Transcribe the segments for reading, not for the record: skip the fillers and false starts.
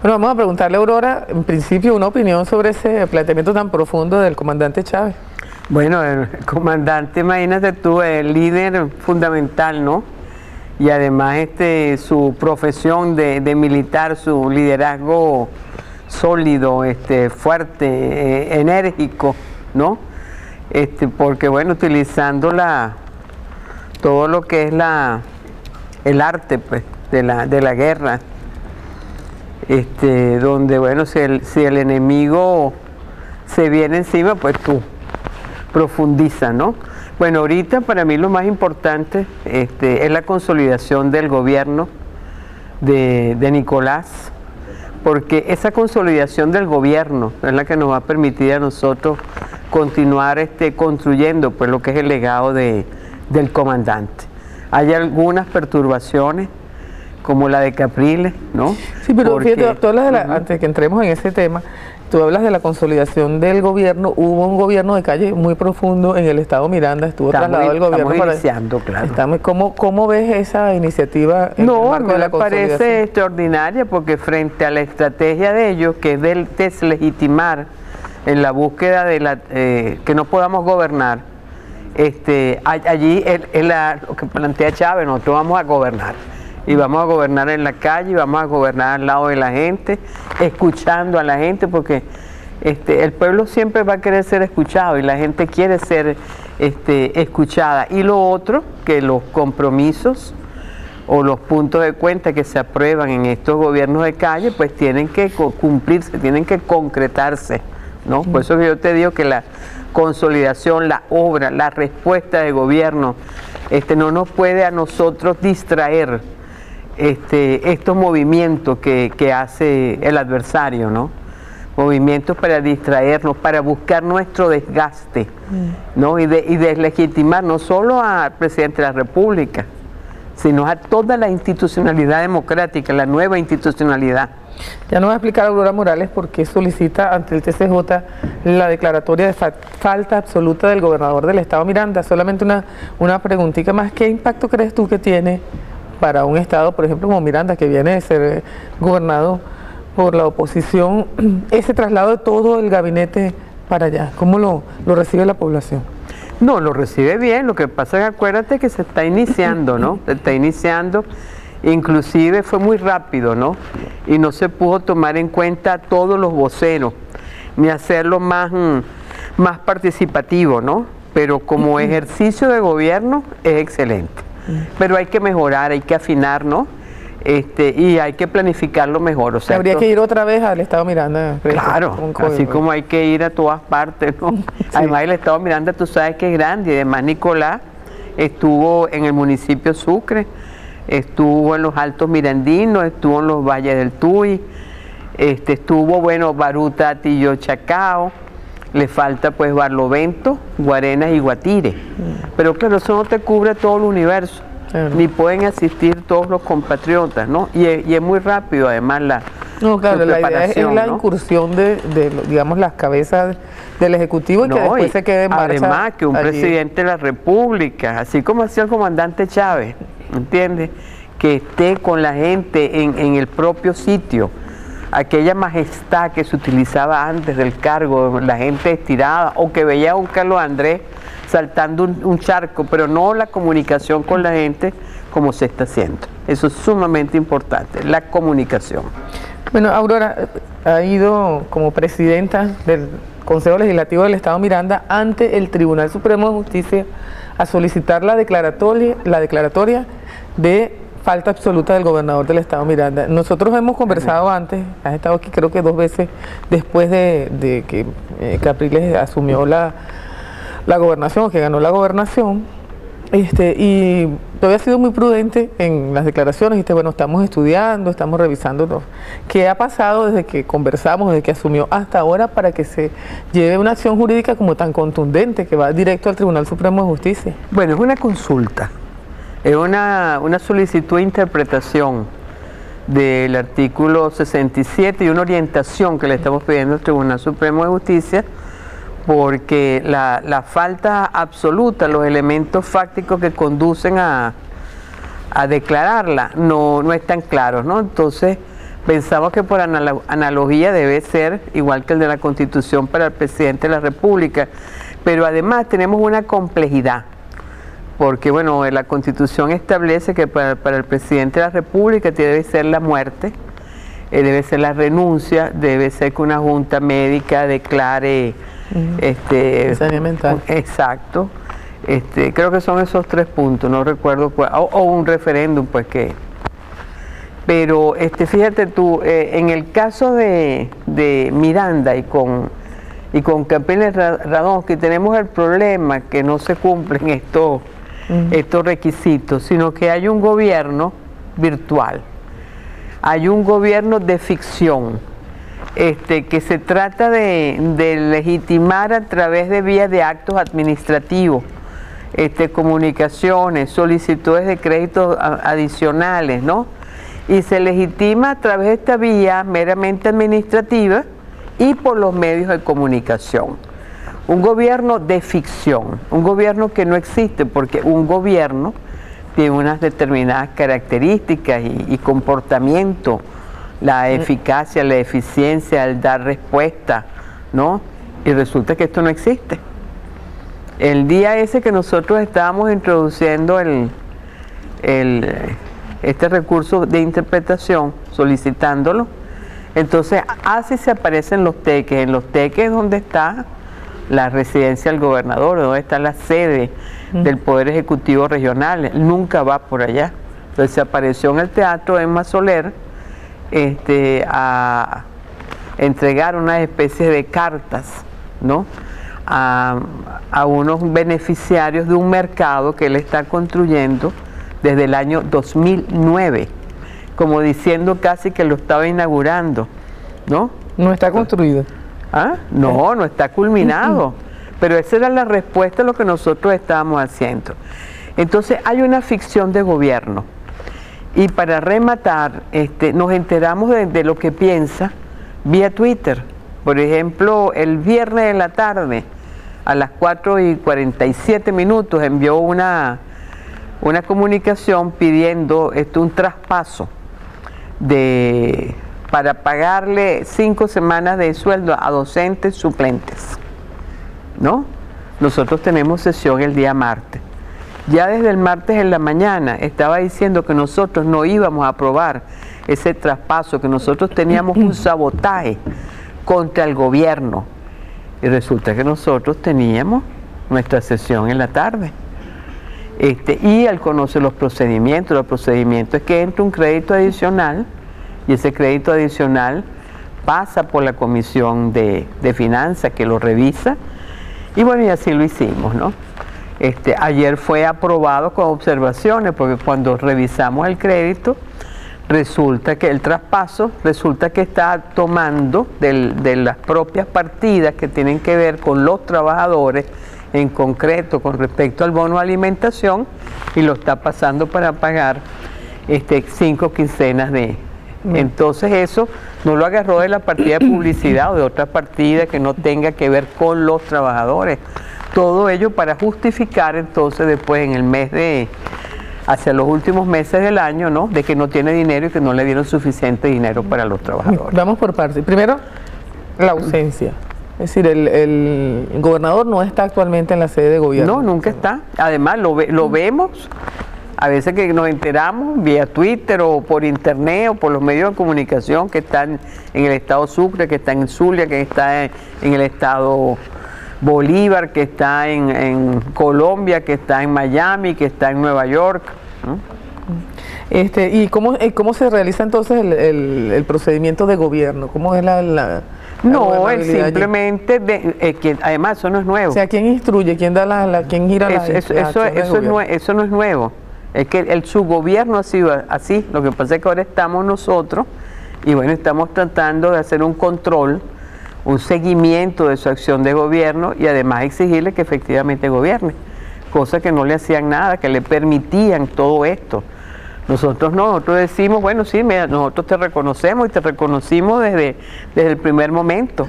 Bueno, vamos a preguntarle a Aurora, en principio, una opinión sobre ese planteamiento tan profundo del comandante Chávez. Bueno, el comandante, imagínate tú, el líder fundamental, ¿no? Y además su profesión de militar, su liderazgo sólido, fuerte, enérgico, ¿no? Porque bueno, utilizando todo lo que es el arte, pues, de la guerra, donde bueno, si el enemigo se viene encima, pues tú profundiza, ¿no? Bueno, ahorita para mí lo más importante es la consolidación del gobierno de Nicolás, porque esa consolidación del gobierno es la que nos va a permitir a nosotros continuar construyendo pues lo que es el legado del comandante. Hay algunas perturbaciones, como la de Capriles, ¿no? Sí, pero fíjate, tú hablas antes de que entremos en ese tema, tú hablas de la consolidación del gobierno. Hubo un gobierno de calle muy profundo en el estado Miranda, estuvo trasladado el gobierno para... iniciando, claro. ¿Cómo ves esa iniciativa en el marco de la consolidación? Me parece extraordinaria, porque frente a la estrategia de ellos, que es del deslegitimar en la búsqueda de que no podamos gobernar, allí lo que plantea Chávez, nosotros vamos a gobernar. Y vamos a gobernar en la calle, y vamos a gobernar al lado de la gente, escuchando a la gente, porque el pueblo siempre va a querer ser escuchado y la gente quiere ser escuchada. Y lo otro, que los compromisos o los puntos de cuenta que se aprueban en estos gobiernos de calle, pues tienen que cumplirse, tienen que concretarse, ¿no? Por eso que yo te digo que la consolidación, la obra, la respuesta de gobierno, no nos puede a nosotros distraer estos movimientos que hace el adversario, ¿no? Movimientos para distraernos, para buscar nuestro desgaste, ¿no? Y deslegitimar no solo al presidente de la República, sino a toda la institucionalidad democrática, la nueva institucionalidad. Ya nos va a explicar Aurora Morales por qué solicita ante el TCJ la declaratoria de falta absoluta del gobernador del estado Miranda. Solamente una preguntita más. ¿Qué impacto crees tú que tiene para un estado, por ejemplo, como Miranda, que viene de ser gobernado por la oposición, ese traslado de todo el gabinete para allá? ¿Cómo lo recibe la población? No, lo recibe bien. Lo que pasa es que acuérdate que se está iniciando, ¿no? Se está iniciando. Inclusive fue muy rápido, ¿no? Y no se pudo tomar en cuenta a todos los voceros, ni hacerlo más participativo, ¿no? Pero como ejercicio de gobierno es excelente. Pero hay que mejorar, hay que afinar, ¿no? Y hay que planificarlo mejor. O sea, habría que ir otra vez al estado Miranda. Claro, así como hay que ir a todas partes, ¿no? Sí. Además el estado Miranda tú sabes que es grande, y además Nicolás estuvo en el municipio Sucre, estuvo en los Altos Mirandinos, estuvo en los Valles del Tuy, estuvo, bueno, Baruta, Tillo, Chacao, le falta pues Barlovento, Guarenas y Guatire. Pero claro, eso no te cubre todo el universo, ni pueden asistir todos los compatriotas, ¿no? Y es muy rápido además la idea es la incursión de digamos, las cabezas del Ejecutivo, y que después se quede en marcha. Además que un presidente de la República, así como hacía el comandante Chávez, ¿entiendes? Que esté con la gente en el propio sitio, aquella majestad que se utilizaba antes del cargo, la gente estirada, o que veía a un Carlos Andrés saltando un charco, pero no la comunicación con la gente como se está haciendo. Eso es sumamente importante, la comunicación. Bueno, Aurora ha ido como presidenta del Consejo Legislativo del Estado Miranda ante el Tribunal Supremo de Justicia a solicitar la declaratoria de falta absoluta del gobernador del estado Miranda. Nosotros hemos conversado antes, has estado aquí creo que 2 veces después de que Capriles asumió la gobernación, o que ganó la gobernación, y todavía ha sido muy prudente en las declaraciones. Bueno, estamos estudiando, estamos revisando qué ha pasado desde que conversamos, desde que asumió hasta ahora, para que se lleve una acción jurídica como tan contundente que va directo al Tribunal Supremo de Justicia. Bueno, es una consulta, es una solicitud de interpretación del artículo 67 y una orientación que le estamos pidiendo al Tribunal Supremo de Justicia, porque la falta absoluta, los elementos fácticos que conducen a declararla no están claros, ¿no? Entonces, Pensamos que por analogía debe ser igual que el de la Constitución para el presidente de la República, pero además tenemos una complejidad, porque bueno, la Constitución establece que para el presidente de la República debe ser la muerte, debe ser la renuncia, debe ser que una junta médica declare mental. Exacto. Creo que son esos 3 puntos, no recuerdo cuál, o un referéndum, pues que. Pero fíjate tú, en el caso de Miranda y con Capriles Radonsky tenemos el problema que no se cumplen estos requisitos, sino que hay un gobierno virtual, hay un gobierno de ficción, que se trata de legitimar a través de vías de actos administrativos, comunicaciones, solicitudes de créditos adicionales, ¿no? Y se legitima a través de esta vía meramente administrativa y por los medios de comunicación. Un gobierno de ficción, un gobierno que no existe, porque un gobierno tiene unas determinadas características y comportamiento, la eficacia, la eficiencia, el dar respuesta, ¿no? Y resulta que esto no existe. El día ese que nosotros estábamos introduciendo este recurso de interpretación, solicitándolo, entonces así se aparecen los teques. En los teques es donde está la residencia del gobernador, donde está la sede del Poder Ejecutivo Regional. Nunca va por allá. Entonces se apareció en el Teatro Emma Soler a entregar una especie de cartas, ¿no?, a unos beneficiarios de un mercado que él está construyendo desde el año 2009, como diciendo casi que lo estaba inaugurando, ¿no? No está construido. ¿Ah? No, no está culminado, pero esa era la respuesta a lo que nosotros estábamos haciendo. Entonces hay una ficción de gobierno, y para rematar, nos enteramos de lo que piensa vía Twitter. Por ejemplo, el viernes de la tarde, a las 4:47 envió una comunicación pidiendo un traspaso para pagarle 5 semanas de sueldo a docentes suplentes, ¿no? Nosotros tenemos sesión el día martes. Ya desde el martes en la mañana estaba diciendo que nosotros no íbamos a aprobar ese traspaso, que nosotros teníamos un sabotaje contra el gobierno. Y resulta que nosotros teníamos nuestra sesión en la tarde. Y él conoce los procedimientos es que entra un crédito adicional, y ese crédito adicional pasa por la Comisión de Finanzas, que lo revisa, y bueno, y así lo hicimos, ¿no? Ayer fue aprobado con observaciones, porque cuando revisamos el crédito, resulta que el traspaso, está tomando de las propias partidas que tienen que ver con los trabajadores, en concreto con respecto al bono de alimentación, y lo está pasando para pagar 5 quincenas de... Entonces eso no lo agarró de la partida de publicidad o de otra partida que no tenga que ver con los trabajadores. Todo ello para justificar entonces después en el mes hacia los últimos meses del año, ¿no?, de que no tiene dinero y que no le dieron suficiente dinero para los trabajadores. Vamos por partes. Primero, la ausencia. Es decir, el gobernador no está actualmente en la sede de gobierno. No, nunca está. Además, lo vemos, a veces que nos enteramos vía Twitter o por internet o por los medios de comunicación que están en el estado Sucre, que está en Zulia, que está en el estado Bolívar, que está en Colombia, que está en Miami, que está en Nueva York, ¿no? ¿Y cómo se realiza entonces el procedimiento de gobierno? ¿Cómo es no, es simplemente, además eso no es nuevo. O sea, ¿quién instruye? ¿Quién da quién gira eso no es nuevo. Es que el subgobierno ha sido así. Lo que pasa es que ahora estamos nosotros, y bueno, estamos tratando de hacer un control, un seguimiento de su acción de gobierno, y además exigirle que efectivamente gobierne, cosa que no le hacían nada, que le permitían todo esto. Nosotros decimos, bueno, sí, mira, nosotros te reconocemos y te reconocimos desde el primer momento,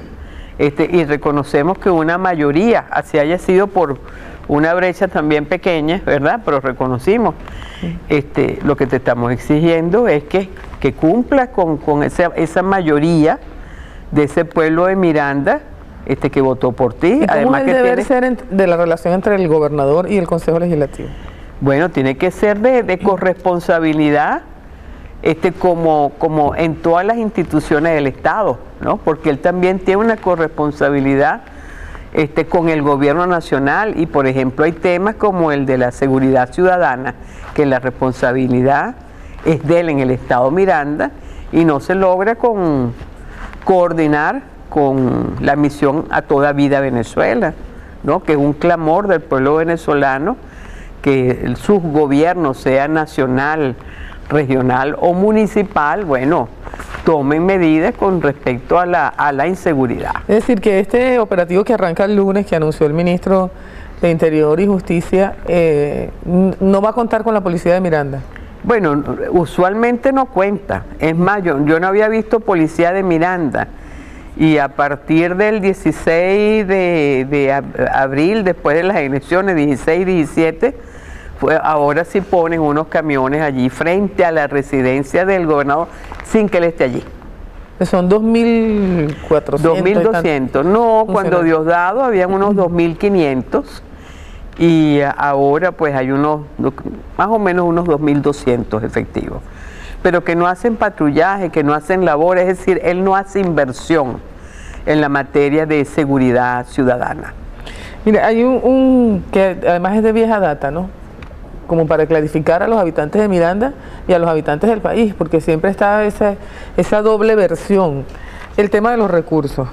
y reconocemos que una mayoría, así haya sido por una brecha también pequeña, ¿verdad?, pero reconocimos. Lo que te estamos exigiendo es que cumplas con esa mayoría de ese pueblo de Miranda que votó por ti. ¿Y cómo es el deber ser de la relación entre el gobernador y el Consejo Legislativo? Bueno, tiene que ser de corresponsabilidad, como en todas las instituciones del Estado, ¿no? Porque él también tiene una corresponsabilidad con el gobierno nacional, y por ejemplo hay temas como el de la seguridad ciudadana, que la responsabilidad es de él en el Estado Miranda, y no se logra coordinar con la misión A Toda Vida Venezuela, ¿no? Que es un clamor del pueblo venezolano que su gobierno, sea nacional, regional o municipal, bueno, tomen medidas con respecto a la inseguridad. Es decir, que este operativo que arranca el lunes, que anunció el ministro de Interior y Justicia, no va a contar con la policía de Miranda. Bueno, usualmente no cuenta. Es más, yo no había visto policía de Miranda, y a partir del 16 de abril, después de las elecciones, 16 y 17, ahora sí ponen unos camiones allí frente a la residencia del gobernador sin que él esté allí. Son 2.400. 2.200. No, cuando Diosdado habían unos 2.500, y ahora pues hay más o menos unos 2.200 efectivos. Pero que no hacen patrullaje, que no hacen labores, es decir, él no hace inversión en la materia de seguridad ciudadana. Mira, hay un que además es de vieja data, ¿no? Como para clarificar a los habitantes de Miranda y a los habitantes del país, porque siempre está esa doble versión. El tema de los recursos.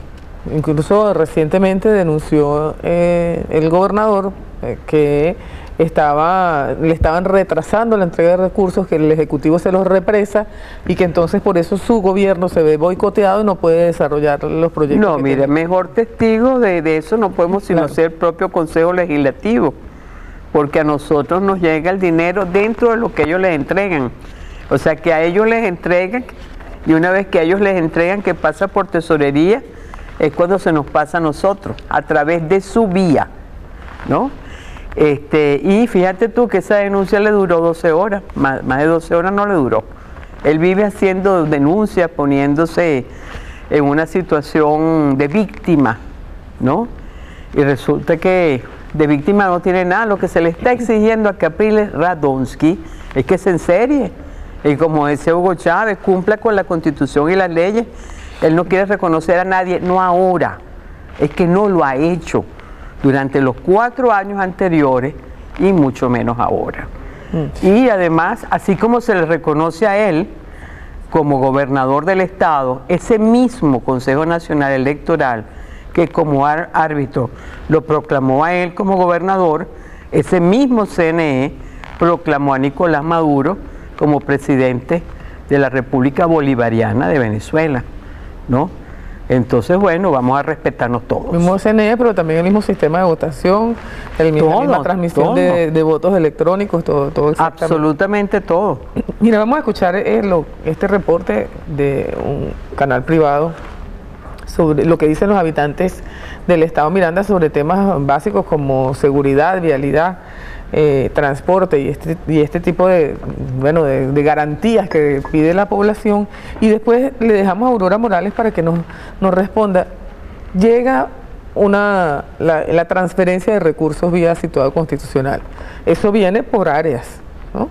Incluso recientemente denunció el gobernador que le estaban retrasando la entrega de recursos, que el Ejecutivo se los represa, y que entonces por eso su gobierno se ve boicoteado y no puede desarrollar los proyectos. No, mire, mejor testigo de eso no podemos sino ser el propio Consejo Legislativo, porque a nosotros nos llega el dinero dentro de lo que ellos les entregan. O sea, que a ellos les entregan, y una vez que a ellos les entregan que pasa por tesorería, es cuando se nos pasa a nosotros, a través de su vía, ¿no? Y fíjate tú que esa denuncia le duró 12 horas, más de 12 horas no le duró. Él vive haciendo denuncias, poniéndose en una situación de víctima, ¿no? Y resulta que de víctima no tiene nada. Lo que se le está exigiendo a Capriles Radonsky es que se enserie. Y como decía Hugo Chávez, cumpla con la Constitución y las leyes. Él no quiere reconocer a nadie, no ahora, es que no lo ha hecho durante los 4 años anteriores, y mucho menos ahora. Y además, así como se le reconoce a él como gobernador del Estado, ese mismo Consejo Nacional Electoral que como árbitro lo proclamó a él como gobernador, ese mismo CNE proclamó a Nicolás Maduro como presidente de la República Bolivariana de Venezuela, ¿no? Entonces, bueno, vamos a respetarnos todos. El mismo CNE, pero también el mismo sistema de votación, la misma transmisión de votos electrónicos, todo absolutamente todo. Mira, vamos a escuchar este reporte de un canal privado sobre lo que dicen los habitantes del Estado Miranda sobre temas básicos como seguridad, vialidad, transporte y este tipo de garantías que pide la población, y después le dejamos a Aurora Morales para que nos responda. Llega la transferencia de recursos vía situado constitucional. Eso viene por áreas, ¿no?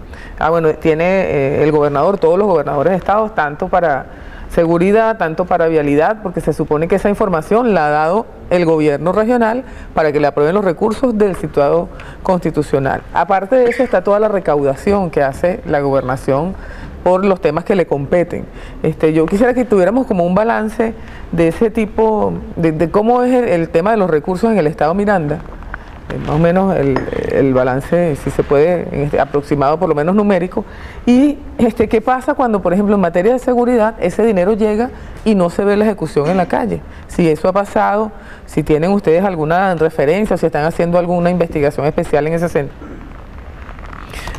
Tiene el gobernador, todos los gobernadores de estados, tanto para seguridad, tanto para vialidad, porque se supone que esa información la ha dado el gobierno regional para que le aprueben los recursos del situado constitucional. Aparte de eso está toda la recaudación que hace la gobernación por los temas que le competen. Yo quisiera que tuviéramos como un balance de ese tipo, de cómo es el tema de los recursos en el Estado Miranda, más o menos el balance, si se puede, aproximado por lo menos numérico, y qué pasa cuando, por ejemplo, en materia de seguridad, ese dinero llega y no se ve la ejecución en la calle. Si eso ha pasado, si tienen ustedes alguna referencia, o si están haciendo alguna investigación especial en ese sentido.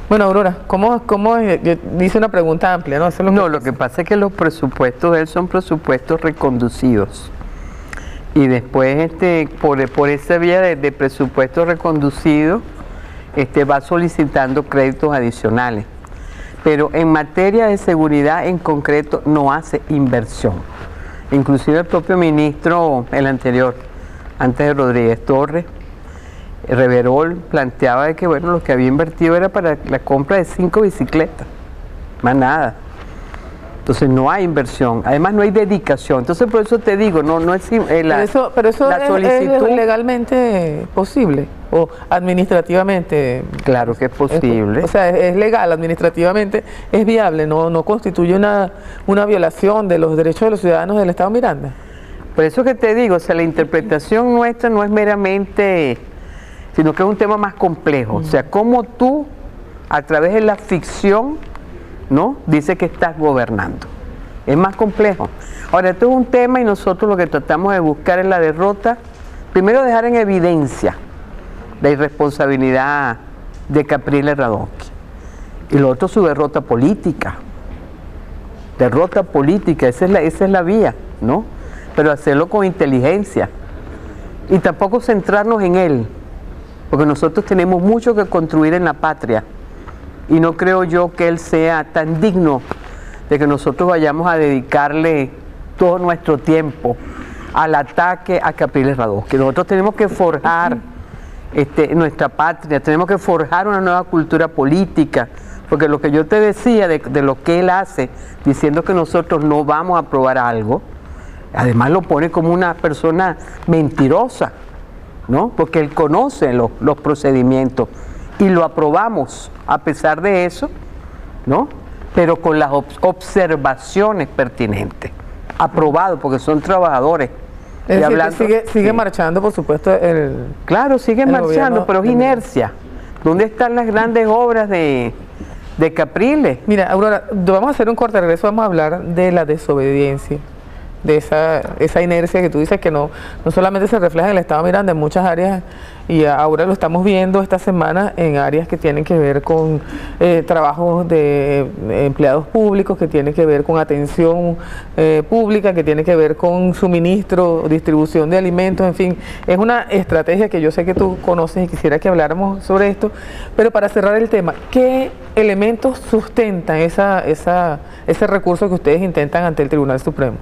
Bueno, Aurora, ¿cómo es? Yo hice una pregunta amplia, ¿no? Lo que pasa es que los presupuestos de él son presupuestos reconducidos. Y después, por esa vía de presupuesto reconducido, va solicitando créditos adicionales. Pero en materia de seguridad en concreto no hace inversión. Inclusive el propio ministro, el anterior, antes de Rodríguez Torres, Reverol, planteaba de que bueno, lo que había invertido era para la compra de 5 bicicletas, más nada. Entonces no hay inversión, además no hay dedicación. Entonces por eso te digo, no es pero eso la solicitud es legalmente posible o administrativamente. Claro que es posible. O sea, es legal, administrativamente es viable, no constituye una violación de los derechos de los ciudadanos del Estado Miranda. Por eso que te digo, o sea, la interpretación nuestra no es meramente, sino que es un tema más complejo. O sea, cómo tú, a través de la ficción, ¿no?, dice que estás gobernando. Es más complejo. Ahora, esto es un tema y nosotros lo que tratamos de buscar es la derrota. Primero, dejar en evidencia la irresponsabilidad de Capriles Radonsky. Y lo otro, su derrota política. Derrota política, esa es la vía, ¿no? Pero hacerlo con inteligencia. Y tampoco centrarnos en él, porque nosotros tenemos mucho que construir en la patria. Y no creo yo que él sea tan digno de que nosotros vayamos a dedicarle todo nuestro tiempo al ataque a Capriles Radonsky. Nosotros tenemos que forjar nuestra patria, tenemos que forjar una nueva cultura política, porque lo que yo te decía de lo que él hace, diciendo que nosotros no vamos a aprobar algo, además lo pone como una persona mentirosa, ¿no? Porque él conoce los procedimientos. Y lo aprobamos a pesar de eso, ¿no? Pero con las observaciones pertinentes. Aprobado, porque son trabajadores. Es decir, sigue marchando, por supuesto, Claro, sigue marchando, pero es inercia. ¿Dónde están las grandes obras de Capriles? Mira, Aurora, vamos a hacer un corte de regreso, vamos a hablar de la desobediencia, de esa inercia que tú dices que no solamente se refleja en el Estado Miranda, en muchas áreas, y ahora lo estamos viendo esta semana en áreas que tienen que ver con trabajos de empleados públicos, que tienen que ver con atención pública, que tiene que ver con suministro, distribución de alimentos, en fin, es una estrategia que yo sé que tú conoces y quisiera que habláramos sobre esto, pero para cerrar el tema, ¿qué elementos sustentan ese recurso que ustedes intentan ante el Tribunal Supremo?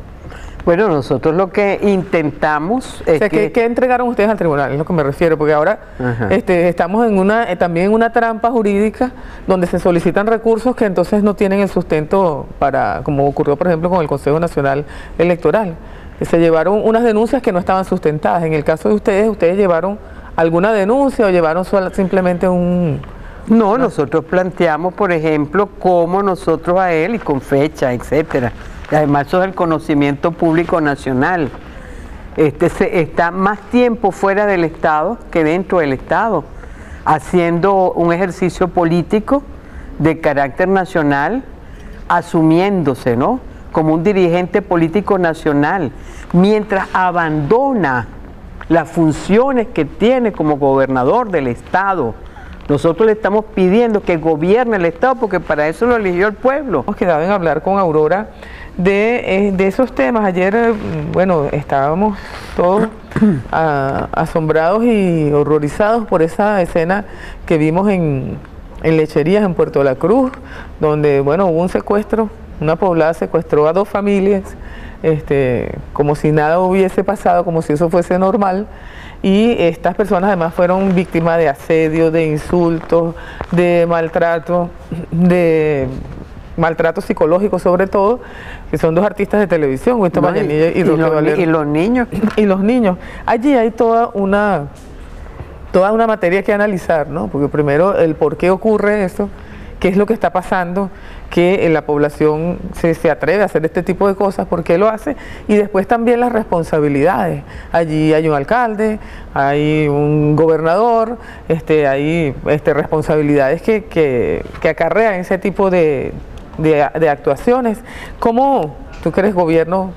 Bueno, nosotros lo que intentamos es ¿qué entregaron ustedes al tribunal? Es lo que me refiero, porque ahora estamos también en una trampa jurídica donde se solicitan recursos que entonces no tienen el sustento para, como ocurrió por ejemplo con el Consejo Nacional Electoral, que se llevaron unas denuncias que no estaban sustentadas. En el caso de ustedes llevaron alguna denuncia o llevaron simplemente No, nosotros planteamos, por ejemplo, cómo nosotros a él, y con fecha, etcétera. Y además eso es el conocimiento público nacional. Está más tiempo fuera del Estado que dentro del Estado, haciendo un ejercicio político de carácter nacional, asumiéndose, ¿no?, como un dirigente político nacional, mientras abandona las funciones que tiene como gobernador del Estado. Nosotros le estamos pidiendo que gobierne el Estado porque para eso lo eligió el pueblo. Hemos quedado en hablar con Aurora de esos temas. Ayer, bueno, estábamos todos asombrados y horrorizados por esa escena que vimos en Lecherías, en Puerto La Cruz, donde, bueno, hubo un secuestro, una poblada secuestró a 2 familias, como si nada hubiese pasado, como si eso fuese normal. Y estas personas además fueron víctimas de asedio, de insultos, de maltrato psicológico sobre todo, que son 2 artistas de televisión, Winston Vallenilla y Roque Valero. Y los niños. Y los niños. Allí hay toda una materia que analizar, ¿no? Porque primero el por qué ocurre esto, qué es lo que está pasando, que la población se atreve a hacer este tipo de cosas, por qué lo hace, y después también las responsabilidades. Allí hay un alcalde, hay un gobernador, hay responsabilidades que acarrean ese tipo de actuaciones. ¿Cómo tú que eres gobierno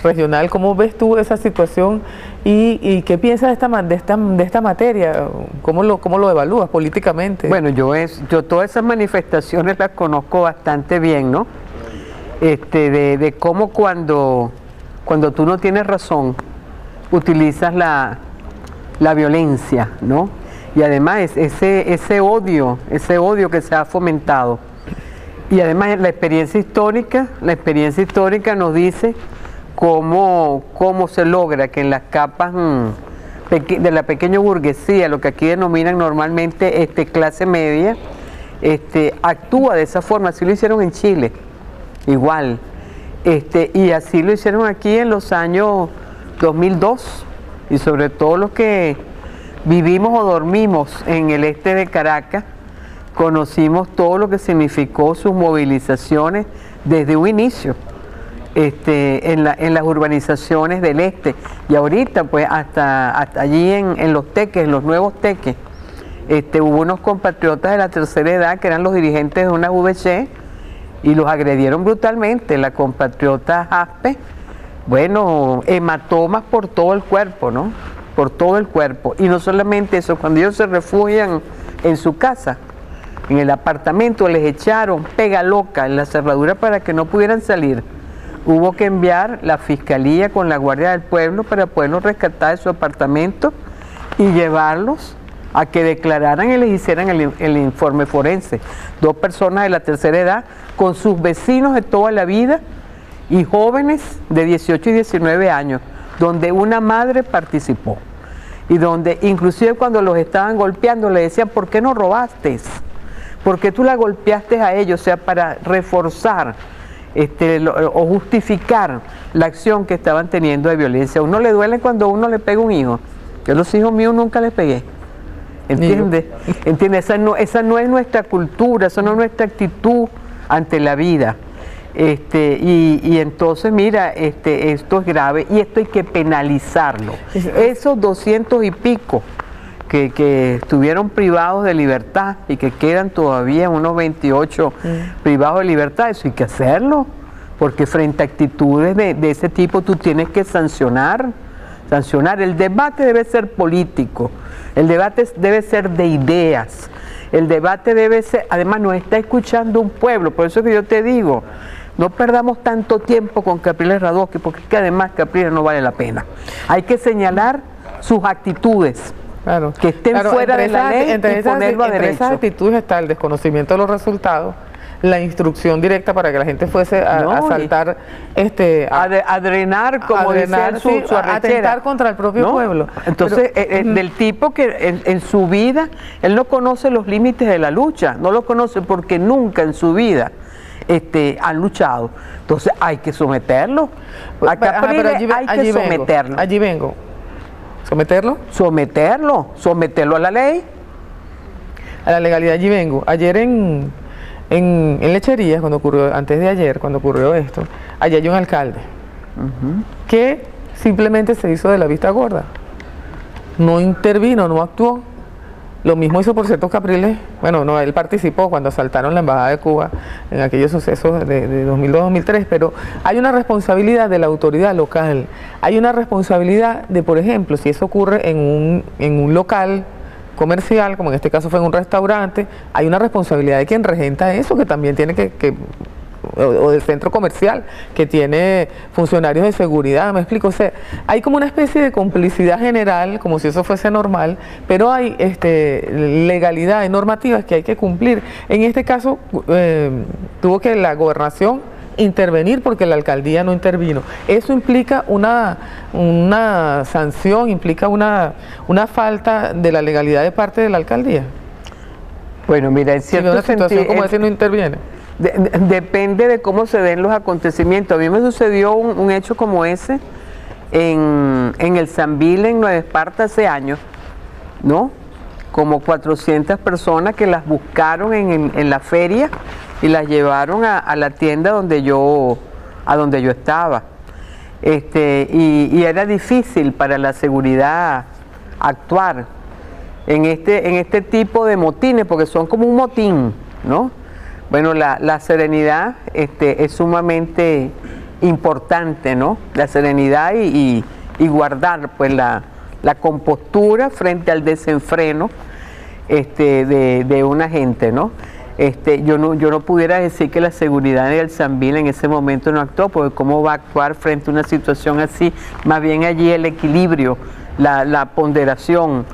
regional, cómo ves tú esa situación y qué piensas de esta materia? ¿Cómo lo evalúas políticamente? Bueno, yo todas esas manifestaciones las conozco bastante bien, ¿no? De cómo cuando tú no tienes razón utilizas la violencia, ¿no? Y además ese odio que se ha fomentado. Y además la experiencia histórica nos dice cómo se logra que en las capas de la pequeña burguesía, lo que aquí denominan normalmente clase media, actúa de esa forma. Así lo hicieron en Chile, igual. Y así lo hicieron aquí en los años 2002, y sobre todo los que vivimos o dormimos en el este de Caracas, conocimos todo lo que significó sus movilizaciones desde un inicio en las urbanizaciones del este, y ahorita pues hasta allí en los teques, en los nuevos teques, hubo unos compatriotas de la tercera edad que eran los dirigentes de una VC y los agredieron brutalmente. La compatriota Jaspe, bueno, hematomas por todo el cuerpo, ¿no? Por todo el cuerpo. Y no solamente eso, cuando ellos se refugian en su casa, en el apartamento, les echaron pega loca en la cerradura para que no pudieran salir. Hubo que enviar la fiscalía con la Guardia del Pueblo para poderlos rescatar de su apartamento y llevarlos a que declararan y les hicieran el informe forense. 2 personas de la tercera edad con sus vecinos de toda la vida y jóvenes de 18 y 19 años, donde una madre participó y donde inclusive cuando los estaban golpeando le decían: ¿por qué no robaste? ¿Por qué tú la golpeaste a ellos? O sea, para reforzar o justificar la acción que estaban teniendo de violencia. A uno le duele cuando uno le pega a un hijo. Yo a los hijos míos nunca les pegué. ¿Entiendes? Esa no es nuestra cultura, esa no es nuestra actitud ante la vida. Y entonces, mira, esto es grave y esto hay que penalizarlo. Esos 200 y pico que estuvieron privados de libertad y que quedan todavía unos 28 privados de libertad, eso hay que hacerlo, porque frente a actitudes de ese tipo tú tienes que sancionar. El debate debe ser político, el debate debe ser de ideas, el debate debe ser, además nos está escuchando un pueblo, por eso que yo te digo, no perdamos tanto tiempo con Capriles Radosky, porque es que además Capriles no vale la pena. Hay que señalar sus actitudes, claro, que estén fuera de la ley y ponerlo a derecho. Entre esas actitudes está el desconocimiento de los resultados, la instrucción directa para que la gente fuese a saltar, a drenar, como decían su arrechera, atentar contra el propio pueblo. Entonces, del tipo que en su vida, él no conoce los límites de la lucha, no lo conoce porque nunca en su vida han luchado. Entonces hay que someterlo. A Capriles hay que someterlo. Allí vengo. ¿Someterlo? Someterlo a la ley. A la legalidad, allí vengo. Ayer en Lecherías, antes de ayer, cuando ocurrió esto, allá hay un alcalde que simplemente se hizo de la vista gorda. No intervino, no actuó. Lo mismo hizo, por cierto, Capriles. Bueno, no, él participó cuando asaltaron la Embajada de Cuba en aquellos sucesos de 2002-2003, pero hay una responsabilidad de la autoridad local. Hay una responsabilidad de, por ejemplo, si eso ocurre en un local comercial, como en este caso fue en un restaurante, hay una responsabilidad de quien regenta eso, que también tiene o del centro comercial, que tiene funcionarios de seguridad, me explico. O sea, hay como una especie de complicidad general, como si eso fuese normal, pero hay legalidad, hay normativas que hay que cumplir. En este caso, tuvo que la gobernación intervenir porque la alcaldía no intervino. Eso implica una sanción, implica una falta de la legalidad de parte de la alcaldía. Bueno, mira, en cierto situación como esa no interviene. Depende de cómo se den los acontecimientos. A mí me sucedió un hecho como ese en el Sambil, en Nueva Esparta, hace años, ¿no? Como 400 personas que las buscaron en la feria y las llevaron a la tienda donde yo estaba. Y era difícil para la seguridad actuar en este tipo de motines, porque son como un motín, ¿no? Bueno, la serenidad es sumamente importante, ¿no? La serenidad y guardar pues la compostura frente al desenfreno de una gente, ¿no? Yo no pudiera decir que la seguridad del Sambil en ese momento no actuó, porque cómo va a actuar frente a una situación así. Más bien allí el equilibrio, la ponderación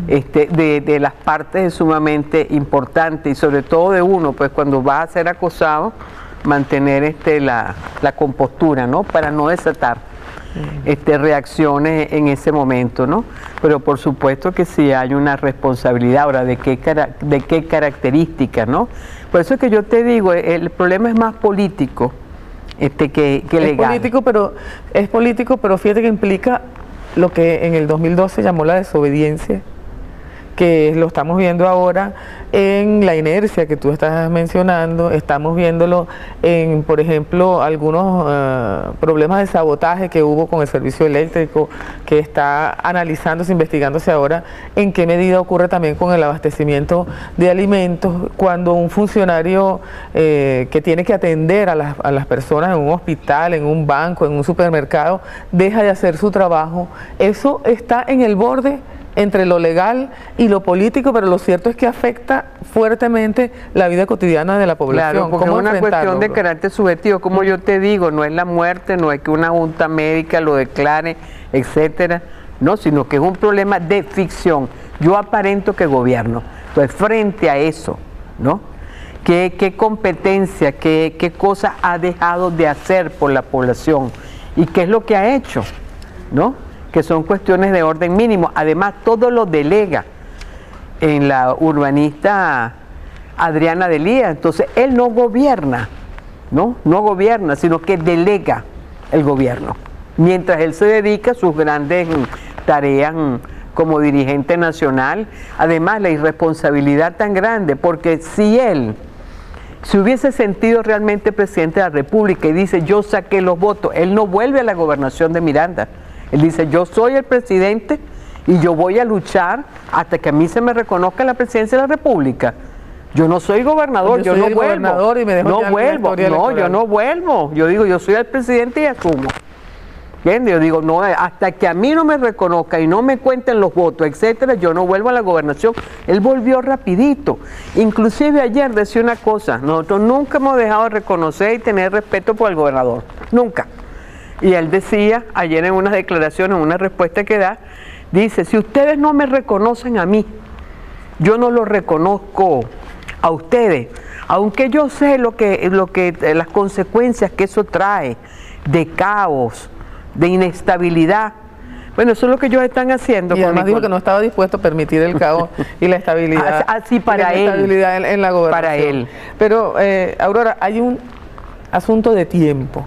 de las partes es sumamente importante, y sobre todo de uno, pues cuando va a ser acosado, mantener la compostura, ¿no? Para no desatar reacciones en ese momento, ¿no? Pero por supuesto que sí hay una responsabilidad. Ahora, ¿de qué características, no? Por eso es que yo te digo, el problema es más político que legal. Es político, pero fíjate que implica lo que en el 2012 llamó la desobediencia, que lo estamos viendo ahora en la inercia que tú estás mencionando, estamos viéndolo en, por ejemplo, algunos problemas de sabotaje que hubo con el servicio eléctrico, que está analizándose, investigándose ahora en qué medida ocurre también con el abastecimiento de alimentos, cuando un funcionario que tiene que atender a las personas en un hospital, en un banco, en un supermercado, deja de hacer su trabajo. Eso está en el borde entre lo legal y lo político, pero lo cierto es que afecta fuertemente la vida cotidiana de la población. Claro, porque es una cuestión de carácter subjetivo, como yo te digo, no es la muerte, no es que una junta médica lo declare, etcétera, no, sino que es un problema de ficción. Yo aparento que gobierno. Entonces, frente a eso, ¿no? ¿Qué competencia, qué cosas ha dejado de hacer por la población? ¿Y qué es lo que ha hecho? ¿No? Que son cuestiones de orden mínimo. Además, todo lo delega en la urbanista Adriana Delía. Entonces, él no gobierna, no gobierna, sino que delega el gobierno, mientras él se dedica a sus grandes tareas como dirigente nacional. Además, la irresponsabilidad tan grande, porque si él se hubiese sentido realmente presidente de la República y dice, yo saqué los votos, él no vuelve a la gobernación de Miranda. Él dice, yo soy el presidente y yo voy a luchar hasta que a mí se me reconozca la presidencia de la República. Yo no soy gobernador, yo no vuelvo. Yo no vuelvo. Yo digo, yo soy el presidente y asumo. ¿Entiendes? Yo digo, no, hasta que a mí no me reconozca y no me cuenten los votos, etcétera, yo no vuelvo a la gobernación. Él volvió rapidito. Inclusive ayer decía una cosa, nosotros nunca hemos dejado de reconocer y tener respeto por el gobernador. Nunca. Y él decía, ayer en unas declaraciones, en una respuesta que da, dice, si ustedes no me reconocen a mí, yo no los reconozco a ustedes, aunque yo sé las consecuencias que eso trae, de caos, de inestabilidad. Bueno, eso es lo que ellos están haciendo. Y además dijo que no estaba dispuesto a permitir el caos y la estabilidad. Así para él. Estabilidad en la gobernación. Para él. Pero, Aurora, hay un asunto de tiempo.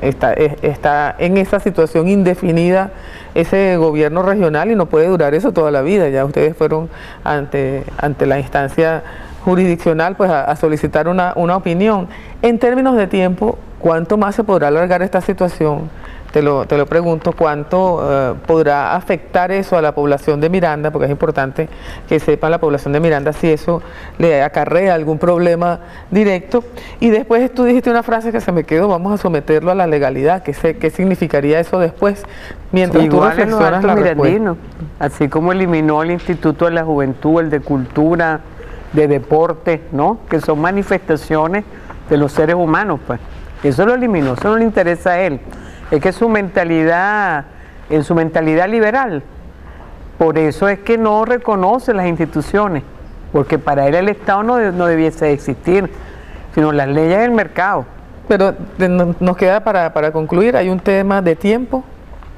Está en esa situación indefinida ese gobierno regional y no puede durar eso toda la vida. Ya ustedes fueron ante la instancia jurisdiccional pues a solicitar una opinión. En términos de tiempo, ¿cuánto más se podrá alargar esta situación? Te lo pregunto, ¿cuánto podrá afectar eso a la población de Miranda? Porque es importante que sepan la población de Miranda si eso le acarrea algún problema directo. Y después tú dijiste una frase que se me quedó, vamos a someterlo a la legalidad. ¿Qué significaría eso después? Mientras tú reflexionas la respuesta. Así como eliminó el Instituto de la Juventud, el de Cultura, de Deporte, ¿no? Que son manifestaciones de los seres humanos, pues. Eso lo eliminó, eso no le interesa a él. Es que en su mentalidad liberal, por eso es que no reconoce las instituciones, porque para él el Estado no debiese existir, sino las leyes del mercado. Pero nos queda para concluir, hay un tema de tiempo,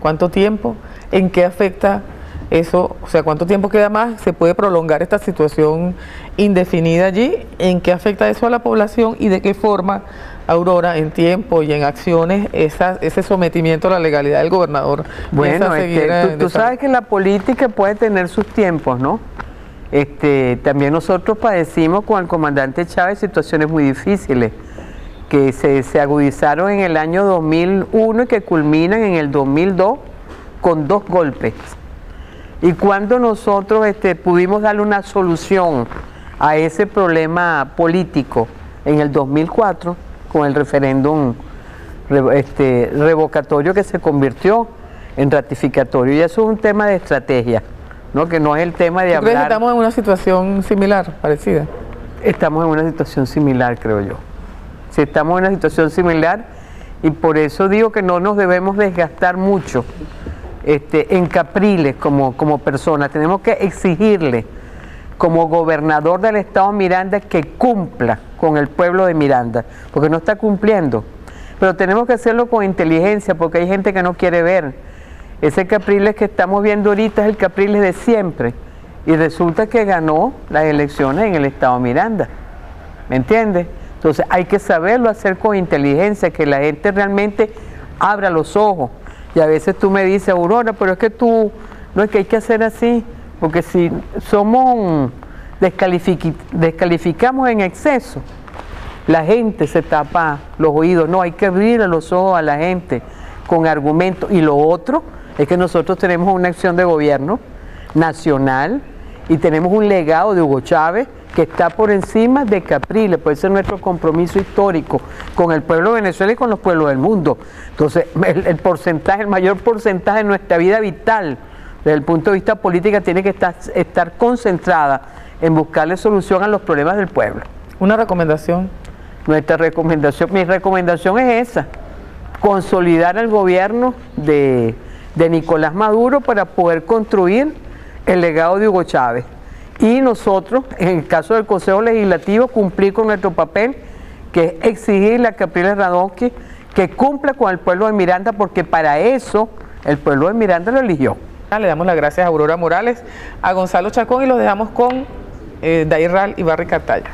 ¿cuánto tiempo? ¿En qué afecta eso? O sea, ¿cuánto tiempo queda más? ¿Se puede prolongar esta situación indefinida allí? ¿En qué afecta eso a la población y de qué forma, Aurora, en tiempo y en acciones, ese sometimiento a la legalidad del gobernador? Bueno, tú sabes que la política puede tener sus tiempos, ¿no? También nosotros padecimos con el comandante Chávez situaciones muy difíciles que se agudizaron en el año 2001 y que culminan en el 2002 con 2 golpes. Y cuando nosotros pudimos darle una solución a ese problema político en el 2004 con el referéndum revocatorio que se convirtió en ratificatorio, y eso es un tema de estrategia, ¿no? Que no es el tema de hablar. ¿Crees que estamos en una situación similar, parecida? Estamos en una situación similar, creo yo. Sí, estamos en una situación similar, y por eso digo que no nos debemos desgastar mucho en Capriles como persona, tenemos que exigirle como gobernador del estado Miranda que cumpla con el pueblo de Miranda, porque no está cumpliendo. Pero tenemos que hacerlo con inteligencia, porque hay gente que no quiere ver. Ese Capriles que estamos viendo ahorita es el Capriles de siempre, y resulta que ganó las elecciones en el estado Miranda, ¿me entiendes? Entonces hay que saberlo hacer con inteligencia, que la gente realmente abra los ojos. Y a veces tú me dices, Aurora, pero es que tú, no es que hay que hacer así, porque si somos, descalificamos en exceso, la gente se tapa los oídos. No, hay que abrir los ojos a la gente con argumentos. Y lo otro es que nosotros tenemos una acción de gobierno nacional y tenemos un legado de Hugo Chávez que está por encima de Capriles. Puede ser nuestro compromiso histórico con el pueblo de Venezuela y con los pueblos del mundo. Entonces, el mayor porcentaje de nuestra vida vital, desde el punto de vista político, tiene que estar concentrada en buscarle solución a los problemas del pueblo. ¿Una recomendación? Mi recomendación es esa: consolidar el gobierno de Nicolás Maduro para poder construir el legado de Hugo Chávez. Y nosotros, en el caso del Consejo Legislativo, cumplir con nuestro papel, que es exigirle a Capriles Radonsky que cumpla con el pueblo de Miranda, porque para eso el pueblo de Miranda lo eligió. Le damos las gracias a Aurora Morales, a Gonzalo Chacón, y los dejamos con Dairal y Barry Cartaya.